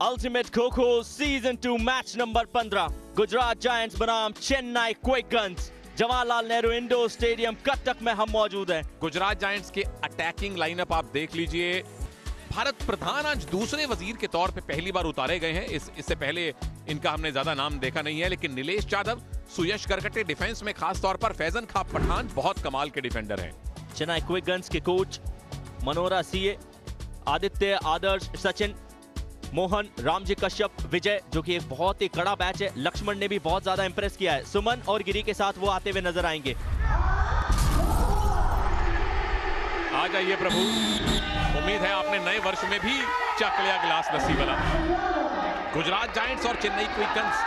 Ultimate kho-kho season 2 match number 15 Gujarat giants बनाम Chennai quick guns. Jawaharlal Nehru indoor stadium Cuttack में हम मौजूद हैं। गुजरात जायंट्स के अटैकिंग लाइनअप आप देख लीजिए। भारत प्रधान आज दूसरे वजीर के तौर पे पहली बार उतारे गए हैं। इससे पहले इनका हमने ज्यादा नाम देखा नहीं है, लेकिन नीलेश यादव, सुयश गरगटे डिफेंस में खास तौर पर फैजन खां पठान बहुत कमाल के डिफेंडर हैं। चेन्नई क्विक गन्स के कोच मनोरा सीए, आदित्य, आदर्श, सचिन, मोहन, रामजी कश्यप, विजय, जो कि एक बहुत ही कड़ा बैच है। लक्ष्मण ने भी बहुत ज्यादा इंप्रेस किया है। सुमन और गिरी के साथ वो आते हुए नजर आएंगे। आ जाइए प्रभु, उम्मीद है आपने नए वर्ष में भी चख लिया गिलास लस्सी वाला। गुजरात जायंट्स और Chennai quick guns.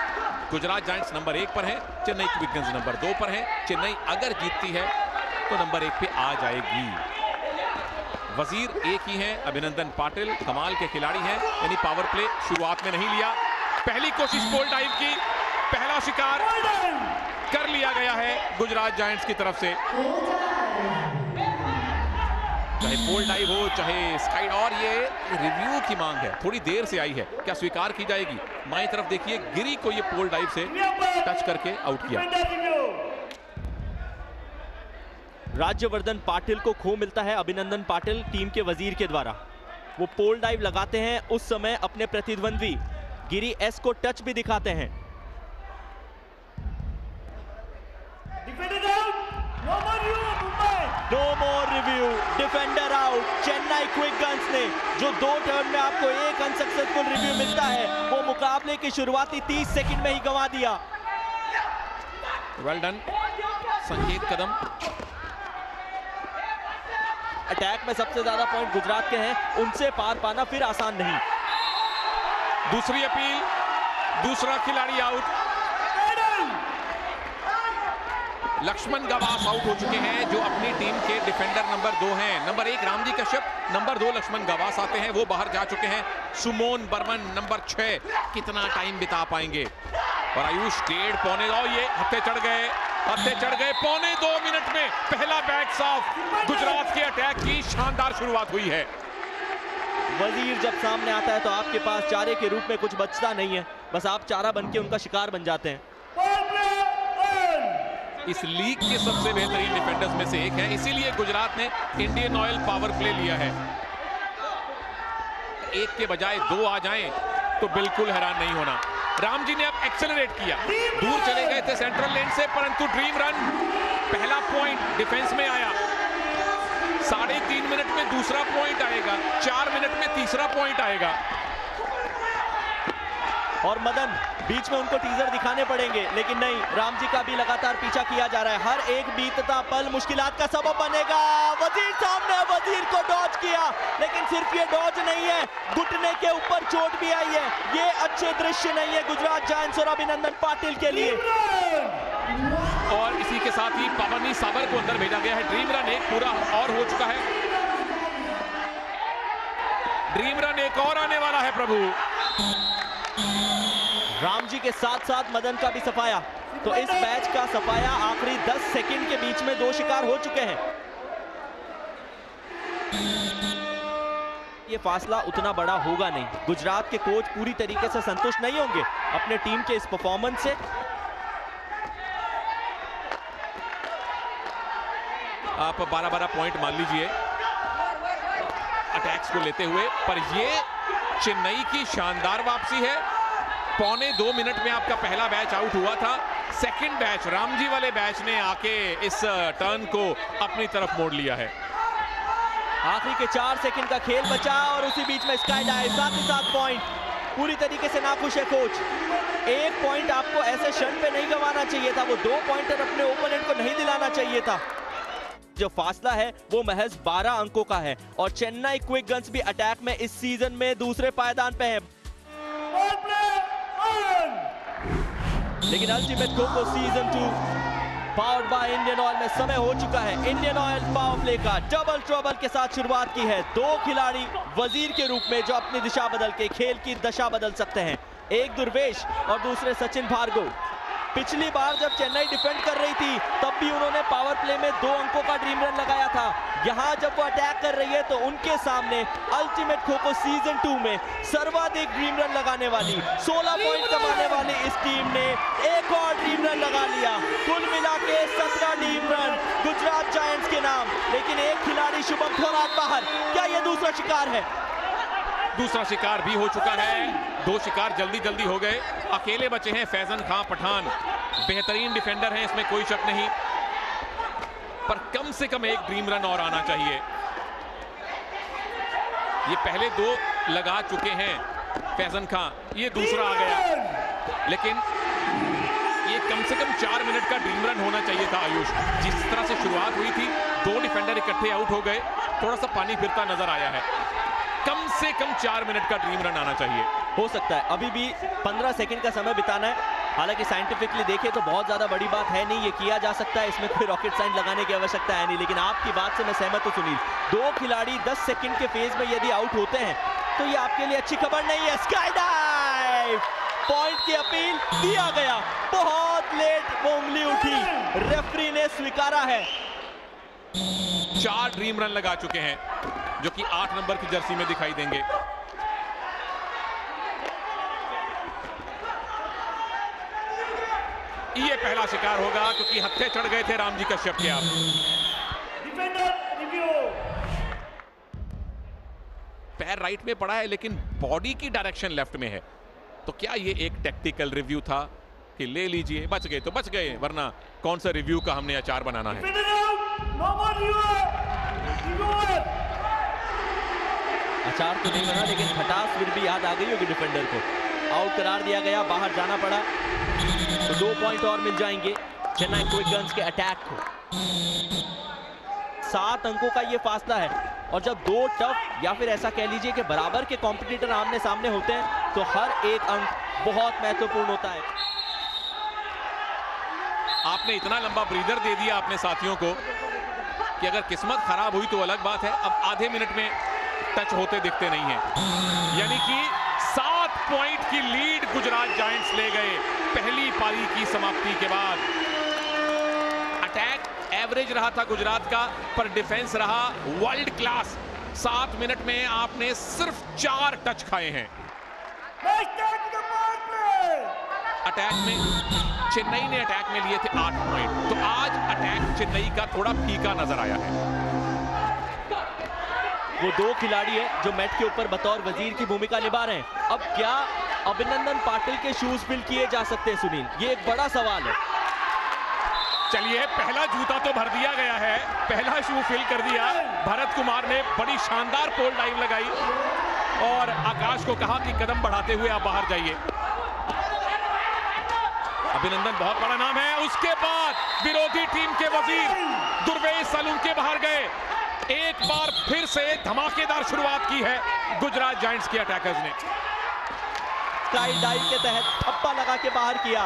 Gujarat giants number 1 पर है, चेन्नई क्विक गन्स नंबर 2 पर है। चेन्नई अगर जीतती है तो नंबर 1 पे आ जाएगी। वजीर एक ही हैं, अभिनंदन पाटिल कमाल के खिलाड़ी हैं। यानी पावर प्ले शुरुआत में नहीं लिया, पहली कोशिश पोल डाइव की, पहला शिकार कर लिया गया है गुजरात जायंट्स की तरफ से। चाहे पोल डाइव हो चाहे स्काई, और ये रिव्यू की मांग है, थोड़ी देर से आई है, क्या स्वीकार की जाएगी? बाईं तरफ देखिए, गिरी को ये पोल डाइव से टच करके आउट किया। राज्यवर्धन पाटिल को खो मिलता है। अभिनंदन पाटिल टीम के वजीर के द्वारा वो पोल डाइव लगाते हैं। उस समय अपने प्रतिद्वंद्वी गिरी एस को टच भी दिखाते हैं। No more review, defender out. Chennai quick guns ने जो 2 टर्न में आपको एक अनसक्सेसफुल रिव्यू मिलता है, वो मुकाबले की शुरुआती 30 सेकंड में ही गंवा दिया। वेल डन संकेत कदम। अटैक में सबसे ज्यादा पॉइंट गुजरात के हैं, उनसे पार पाना फिर आसान नहीं। दूसरी अपील, दूसरा खिलाड़ी आउट। लक्ष्मण गवास आउट हो चुके हैं, जो अपनी टीम के डिफेंडर नंबर 2 हैं। नंबर 1 रामजी कश्यप, नंबर 2 लक्ष्मण गवास आते हैं, वो बाहर जा चुके हैं। सुमोन बर्मन नंबर 6 कितना टाइम बिता पाएंगे? और आयुष 1.5 पौने, और ये हत्थे चढ़ गए, पौने 2 मिनट में पहला बैट साफ। गुजरात के अटैक की शानदार शुरुआत हुई है। वजीर जब सामने आता है तो आपके पास चारे के रूप में कुछ बचता नहीं है, बस आप चारा बन के उनका शिकार बन जाते हैं। इस लीग के सबसे बेहतरीन डिफेंडर्स में से एक है, इसीलिए गुजरात ने इंडियन ऑयल पावर प्ले लिया है। 1 के बजाय 2 आ जाएं तो बिल्कुल हैरान नहीं होना। रामजी ने अब एक्सेलरेट किया, दूर चले गए थे सेंट्रल लेन से, परंतु ड्रीम रन, पहला पॉइंट डिफेंस में आया। 3.5 मिनट में दूसरा पॉइंट आएगा, 4 मिनट में तीसरा पॉइंट आएगा। और मदन बीच में उनको टीजर दिखाने पड़ेंगे, लेकिन नहीं, रामजी का भी लगातार पीछा किया जा रहा है। हर एक बीतता पल मुश्किलात का सबब बनेगा। वजीर सामने, वजीर को डॉज किया, लेकिन सिर्फ ये डॉज नहीं है, घुटने के ऊपर चोट भी आई है। ये अच्छे दृश्य नहीं है गुजरात जायंट्स और अभिनंदन पाटिल के लिए। और इसी के साथ ही पवनी साबर को अंदर भेजा गया है। ड्रीम रन एक पूरा और हो चुका है, ड्रीम रन एक और आने वाला है प्रभु। रामजी के साथ साथ मदन का भी सफाया, तो इस मैच का सफाया आखिरी 10 सेकंड के बीच में 2 शिकार हो चुके हैं। ये फासला उतना बड़ा होगा नहीं। गुजरात के कोच पूरी तरीके से संतुष्ट नहीं होंगे अपने टीम के इस परफॉर्मेंस से। आप 12-12 पॉइंट मान लीजिए अटैक्स को लेते हुए, पर ये चेन्नई की शानदार वापसी है। पौने 2 मिनट में आपका पहला बैच आउट हुआ था। सेकंड बैच रामजी वाले बैच ने आके इस टर्न को अपनी तरफ मोड़ लिया है। आखिरी के 4 सेकंड का खेल बचा और उसी बीच में स्काई डाइव, साथ ही साथ पॉइंट। पूरी तरीके से नाखुश है कोच। 1 पॉइंट आपको ऐसे क्षण पे नहीं गंवाना चाहिए था, वो 2 पॉइंटर अपने ओपोनेंट को नहीं दिलाना चाहिए था। जो फासला है वो महज 12 अंकों का है और चेन्नई क्विक गन्स भी अटैक में इस सीजन में दूसरे पायदान पे है। लेकिन ultimate kho-kho season 2 powered by Indian Oil में समय हो चुका है इंडियन ऑयल पावर प्ले का। डबल ट्रबल के साथ शुरुआत की है। 2 खिलाड़ी वजीर के रूप में जो अपनी दिशा बदल के खेल की दशा बदल सकते हैं, एक दुर्वेश और दूसरे सचिन भार्गव। पिछली बार जब चेन्नई डिफेंड कर रही थी तब भी उन्होंने पावर प्ले में 2 अंकों का ड्रीम रन लगाया था। यहाँ जब वो अटैक कर रही है तो उनके सामने अल्टीमेट खो-खो सीजन 2 में सर्वाधिक ड्रीम रन लगाने वाली 16 पॉइंट कमाने वाली इस टीम ने एक और ड्रीम रन लगा लिया। कुल मिला के 17 ड्रीम रन गुजरात जायंट्स के नाम। लेकिन एक खिलाड़ी शुभम थोराट बाहर, क्या ये दूसरा शिकार है? दूसरा शिकार भी हो चुका है। 2 शिकार जल्दी जल्दी हो गए। अकेले बचे हैं फैजन खां पठान। बेहतरीन डिफेंडर हैं, इसमें कोई शक नहीं, पर कम से कम एक ड्रीम रन और आना चाहिए। ये पहले 2 लगा चुके हैं फैजन खां, ये दूसरा आ गया, लेकिन ये कम से कम 4 मिनट का ड्रीम रन होना चाहिए था आयुष। जिस तरह से शुरुआत हुई थी, 2 डिफेंडर इकट्ठे आउट हो गए, थोड़ा सा पानी फिरता नजर आया है। कम से कम 4 मिनट का ड्रीम रन आना चाहिए। हो सकता है अभी भी 15 सेकंड का समय बिताना है। हालांकि साइंटिफिकली देखें तो बहुत ज्यादा बड़ी बात है नहीं, ये किया जा सकता है, इसमें कोई रॉकेट साइंस लगाने की आवश्यकता है नहीं। लेकिन आपकी बात से मैं सहमत हूं सुनील, 2 खिलाड़ी 10 सेकंड के फेज में यदि आउट होते हैं तो ये आपके लिए अच्छी खबर नहीं है। स्काई डाइव, पॉइंट की अपील दिया गया, बहुत लेट वो उंगली उठी, रेफरी ने स्वीकारा है। 4 ड्रीम रन लगा चुके हैं, जो कि 8 नंबर की जर्सी में दिखाई देंगे। ये पहला शिकार होगा, क्योंकि हत्थे चढ़ गए थे रामजी कश्यप के। आप पैर राइट में पड़ा है, लेकिन बॉडी की डायरेक्शन लेफ्ट में है। तो क्या ये एक टैक्टिकल रिव्यू था कि ले लीजिए, बच गए तो बच गए, वरना कौन सा रिव्यू का हमने अचार बनाना है। अचार तो नहीं बना, लेकिन खटास फिर भी याद आ गई होगी डिफेंडर को। आउट करार दिया गया, बाहर जाना पड़ा, तो 2 पॉइंट और मिल जाएंगे चेन्नई क्विक गन्स के अटैक को। 7 अंकों का ये फासला है, और जब 2 टफ या फिर ऐसा कह लीजिए कि बराबर के कॉम्पिटिटर आमने सामने होते हैं तो हर एक अंक बहुत महत्वपूर्ण होता है। आपने इतना लंबा ब्रीदर दे दिया अपने साथियों को कि अगर किस्मत खराब हुई तो अलग बात है। अब आधे मिनट में टच होते दिखते नहीं है, यानी कि 7 पॉइंट की लीड गुजरात जायंट्स ले गए पहली पारी की समाप्ति के बाद। अटैक एवरेज रहा था गुजरात का, पर डिफेंस रहा वर्ल्ड क्लास। 7 मिनट में आपने सिर्फ 4 टच खाए हैं। अटैक में चेन्नई ने अटैक में लिए थे 8 पॉइंट, तो आज अटैक चेन्नई का थोड़ा फीका नजर आया है। वो 2 खिलाड़ी है जो मैट के ऊपर बतौर वजीर की भूमिका निभा रहे हैं। अब क्या अभिनंदन पाटिल के शूज फिल किए जा सकते हैं सुनील, ये एक बड़ा सवाल है। चलिए, पहला जूता तो भर दिया गया है, पहला शू फिल कर दिया। भरत कुमार ने बड़ी शानदार पोल डाइव लगाई और आकाश को कहा कि कदम बढ़ाते हुए आप बाहर जाइए। अभिनंदन बहुत बड़ा नाम है। उसके बाद विरोधी टीम के वजीर दुर्वेश सालुंके बाहर गए। एक बार फिर से धमाकेदार शुरुआत की है गुजरात जायंट्स के अटैकर्स ने। स्काई डाइव के तहत थप्पा लगा के बाहर किया,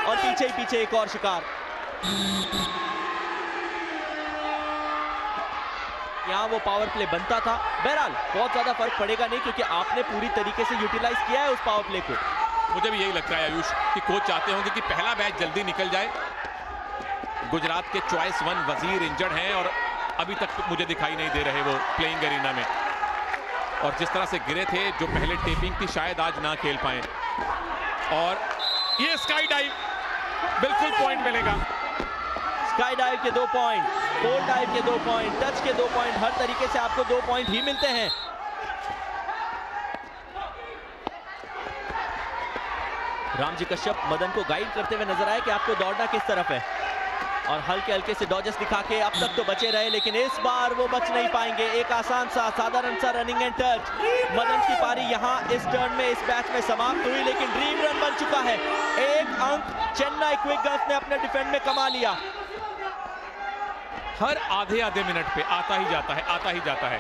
और पीछे ही पीछे एक और शिकार। यहाँ वो पावर प्ले बनता था। बहरहाल बहुत ज्यादा फर्क पड़ेगा नहीं, क्योंकि आपने पूरी तरीके से यूटिलाइज किया है उस पावर प्ले को। मुझे भी यही लगता है आयुष कि कोच चाहते होंगे कि पहला मैच जल्दी निकल जाए। गुजरात के चॉइस 1 वजीर इंजर्ड हैं और अभी तक मुझे दिखाई नहीं दे रहे वो प्लेइंग एरिना में, और जिस तरह से गिरे थे जो पहले टेपिंग थी शायद आज ना खेल पाए। और ये स्काई डाइव, बिल्कुल पॉइंट मिलेगा। स्काई डाइव के 2 पॉइंट, पोल डाइव के 2 पॉइंट, टच के 2 पॉइंट, हर तरीके से आपको 2 पॉइंट ही मिलते हैं। रामजी कश्यप मदन को गाइड करते हुए नजर आए कि आपको दौड़ना किस तरफ है, और हल्के हल्के से डॉजेस दिखा के अब तक तो बचे रहे, लेकिन इस बार वो बच नहीं पाएंगे। एक आसान सा साधारण सा रनिंग एंड टच। मदन की पारी यहाँ इस टर्न में, इस मैच में समाप्त हुई, लेकिन ड्रीम रन बन चुका है। 1 अंक चेन्नई क्विक गन्स ने अपने डिफेंड में कमा लिया। हर आधे मिनट पे आता ही जाता है, आता ही जाता है,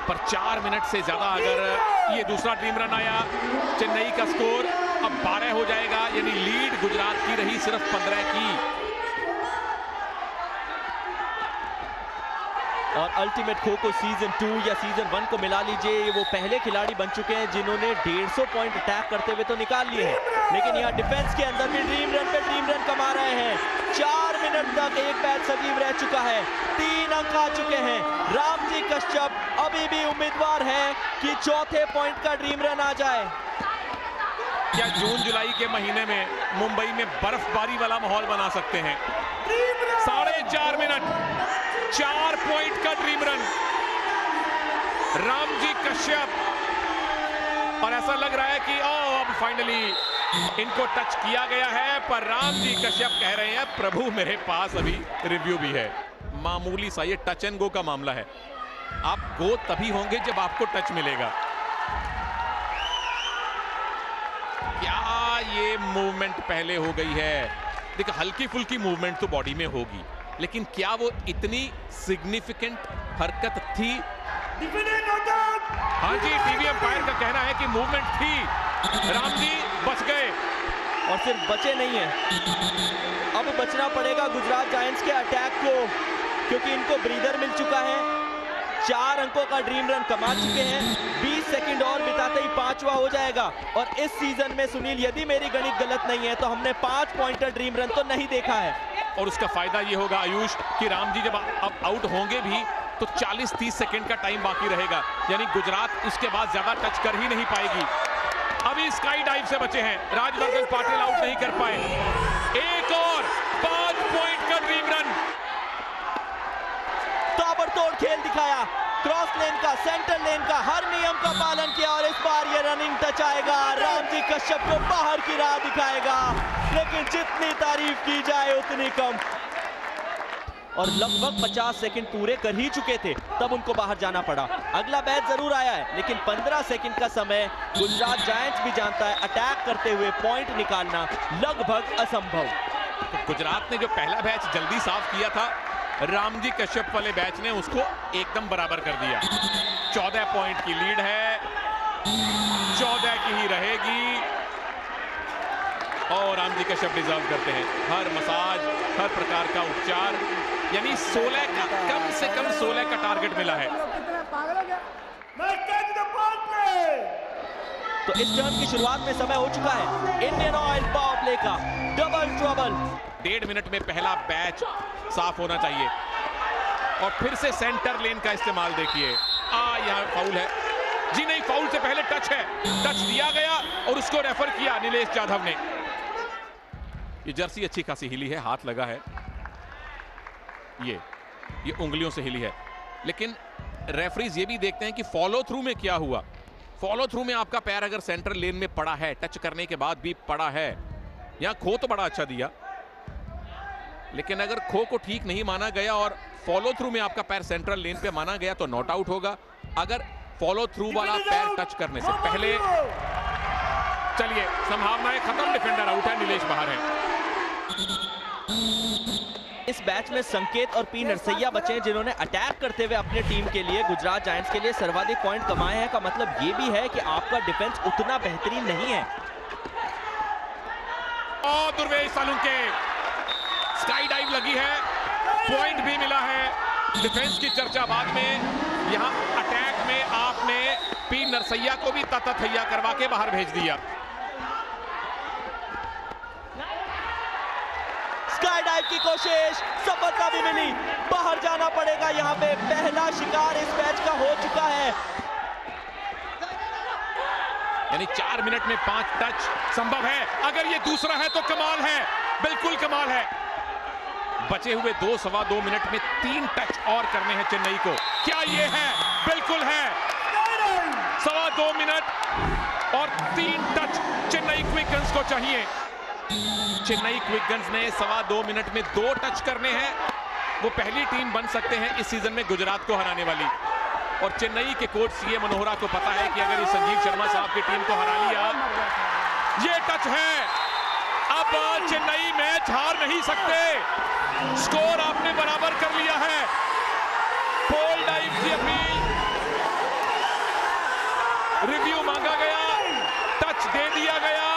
पर 4 मिनट से ज्यादा अगर ये दूसरा ड्रीम रन आया, चेन्नई का स्कोर अब 12 हो जाएगा, यानी लीड गुजरात की रही सिर्फ 15 की। और अल्टीमेट खो खो सीजन 2 या सीजन 1 को मिला लीजिए, ये वो पहले खिलाड़ी बन चुके हैं जिन्होंने 150 पॉइंट अटैक करते हुए तो निकाल लिए हैं, लेकिन यहाँ डिफेंस के अंदर भी ड्रीम रन पे ड्रीम रन कमा रहे हैं। 4 मिनट तक एक बैट सजीव रह चुका है, 3 अंक आ चुके हैं। रामजी कश्यप अभी भी उम्मीदवार है कि चौथे पॉइंट का ड्रीम रन आ जाए। क्या जून जुलाई के महीने में मुंबई में बर्फबारी वाला माहौल बना सकते हैं? 4.5 मिनट, 4 पॉइंट का ड्रीम रन रामजी कश्यप, और ऐसा लग रहा है कि अब फाइनली इनको टच किया गया है, पर रामजी कश्यप कह रहे हैं प्रभु मेरे पास अभी रिव्यू भी है। मामूली सा ये टच एंड गो का मामला है, आप गो तभी होंगे जब आपको टच मिलेगा। क्या ये मूवमेंट पहले हो गई है? देखो हल्की फुल्की मूवमेंट तो बॉडी में होगी, लेकिन क्या वो इतनी सिग्निफिकेंट हरकत थी? हाँ जी, टीवी अंपायर का कहना है कि मूवमेंट थी, रामजी बच गए। और सिर्फ बचे नहीं है, अब बचना पड़ेगा गुजरात जायंट्स के अटैक को, क्योंकि इनको ब्रीदर मिल चुका है। 4 अंकों का ड्रीम रन कमा चुके हैं, 20 सेकंड और बिताते ही 5वां हो जाएगा। और इस सीजन में सुनील, यदि मेरी गणित गलत नहीं है तो हमने 5 पॉइंटर ड्रीम रन तो नहीं देखा है। और उसका फायदा ये होगा आयुष कि रामजी जब अब आउट होंगे भी तो 40-30 सेकंड का टाइम बाकी रहेगा, यानी गुजरात उसके बाद ज्यादा टच कर ही नहीं पाएगी। अभी स्काई डाइव से बचे हैं, राजवर्धन पाटिल आउट नहीं कर पाए। एक और 5 पॉइंट का ड्रीम रन, ताबड़तोड़ खेल दिखाया, क्रॉस लेन का, सेंटर लेन का, हर नियम का पालन किया, और इस बार ये रनिंग टच आएगा, रामजी कश्यप को बाहर की राह दिखाएगा। लेकिन जितनी तारीफ की जाए उतनी कम, और लगभग 50 सेकंड पूरे कर ही चुके थे तब उनको बाहर जाना पड़ा। अगला बैच जरूर आया है, लेकिन 15 सेकंड का समय गुजरात जायंट्स भी जानता है, अटैक करते हुए पॉइंट निकालना लगभग असंभव। तो गुजरात ने जो पहला बैच जल्दी साफ किया था, रामजी कश्यप वाले बैच ने उसको एकदम बराबर कर दिया। 14 पॉइंट की लीड है, 14 की ही रहेगी, और रामजी कश्यप डिजर्व करते हैं हर मसाज, हर प्रकार का उपचार, यानी 16 का, कम से कम 16 का टारगेट मिला है। तो इस टर्न की शुरुआत में समय हो चुका है इंडियन ऑयल पावर प्ले का, डबल ट्रबल। 1.5 मिनट में पहला बैच साफ होना चाहिए, और फिर से सेंटर लेन का इस्तेमाल देखिए। यहाँ फाउल है जी, नहीं फाउल से पहले टच है, टच दिया गया और उसको रेफर किया नीलेश जाधव ने। ये जर्सी अच्छी खासी हिली है, हाथ लगा है, ये उंगलियों से हिली है, लेकिन रेफरीज ये भी देखते हैं कि फॉलो थ्रू में क्या हुआ। फॉलो थ्रू में आपका पैर अगर सेंटर लेन में पड़ा है, टच करने के बाद भी पड़ा है, यहां खो तो बड़ा अच्छा दिया, लेकिन अगर खो को ठीक नहीं माना गया और फॉलो थ्रू में आपका पैर सेंट्रल लेन पे माना गया तो नॉट आउट होगा। अगर फॉलो थ्रू वाला पैर टच करने से पहले, चलिए संभावनाएं खत्म, डिफेंडर आउट है, नीलेश बाहर है। इस बैच में संकेत और पी नरसैया बचे हैं जिन्होंने अटैक करते हुए अपने टीम के लिए, गुजरात जायंट्स के लिए सर्वाधिक पॉइंट कमाए हैं। का मतलब ये भी है कि आपका डिफेंस उतना बेहतरीन नहीं है। और दुर्वेश सालुंके स्काई डाइव लगी है, पॉइंट भी मिला है। डिफेंस की चर्चा बाद में, यहां अटैक में आपने पी नरसैया को भी ततथैया करवा के बाहर भेज दिया। स्काई डाइव की कोशिश, सफलता भी मिली, बाहर जाना पड़ेगा। यहाँ पे पहला शिकार इस मैच का हो चुका है, यानी 4 मिनट में 5 टच संभव है। अगर ये दूसरा है तो कमाल है, बिल्कुल कमाल है। बचे हुए 2-2.25 मिनट में 3 टच और करने हैं चेन्नई को। क्या ये है? बिल्कुल है। 2.25 मिनट और 3 टच चेन्नई क्विकगन्स को चाहिए। चेन्नई क्विकगन्स ने 2.25 मिनट में 2 टच करने हैं। वो पहली टीम बन सकते हैं इस सीजन में गुजरात को हराने वाली। और चेन्नई के कोच सीए मनोहरा को पता है कि अगर ये संजीव शर्मा साहब की टीम को हरा लिया, ये टच है, अब चेन्नई मैच हार नहीं सकते। स्कोर आपने बराबर कर लिया है। पोल डाइव की अपील, रिव्यू मांगा गया, टच दे दिया गया,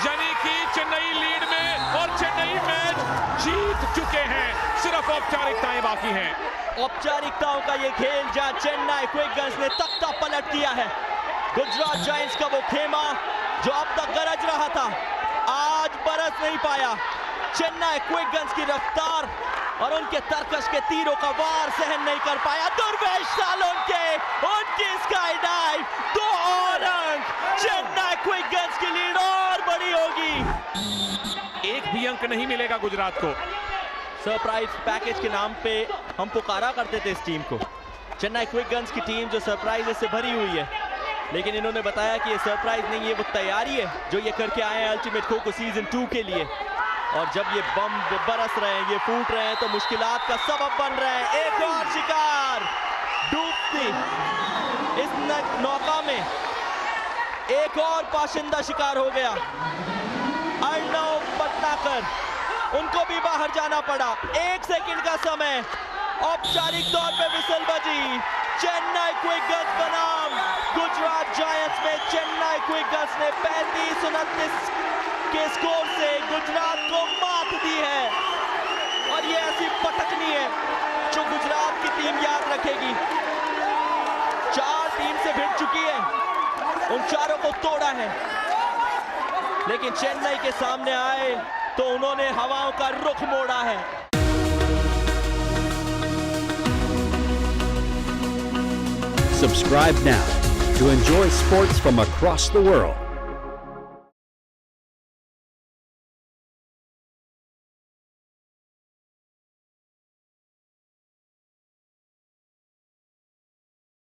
यानी कि चेन्नई लीड में और चेन्नई मैच जीत चुके हैं। सिर्फ औपचारिकताएं बाकी हैं। औपचारिकताओं का ये खेल जहां चेन्नई क्विक ने तख्ता पलट किया है। गुजरात जायंट्स का वो खेमा जो अब तक गरज रहा था, आज बरस नहीं पाया। चेन्नई क्विक की रफ्तार और उनके तरकश के तीरों का वार सहन नहीं कर पाया। दुर्वेश सालोंके उनकी स्काई डाइव, 2 और अंक। चेन्नई क्विक की लीड और बड़ी होगी। एक भी अंक नहीं मिलेगा गुजरात को। सरप्राइज पैकेज के नाम पे हम पुकारा करते थे इस टीम को। चेन्नई क्विक की टीम जो सरप्राइज से भरी हुई है, लेकिन इन्होंने बताया कि ये सरप्राइज नहीं है, वो तैयारी है जो ये करके आए हैं अल्टीमेट खो सीजन 2 के लिए। और जब ये बम बरस रहे हैं, ये फूट रहे हैं, तो मुश्किलात का सबब बन रहे हैं। एक और शिकार डूबती इस नौका में, एक और पाशिंदा शिकार हो गया। अर्णव पटनाकर, उनको भी बाहर जाना पड़ा। 1 सेकंड का समय, औपचारिक तौर पे विसल बजी। चेन्नई क्विक बनाम गुजरात जायंट्स में चेन्नई क्विक ने 35-29 के स्कोर से गुजरात को मात दी है। और ये ऐसी पटकनी है जो गुजरात की टीम याद रखेगी। 4 टीम से भिड़ चुकी है, उन चारों को तोड़ा है, लेकिन चेन्नई के सामने आए तो उन्होंने हवाओं का रुख मोड़ा है। Subscribe now to enjoy sports from across the world.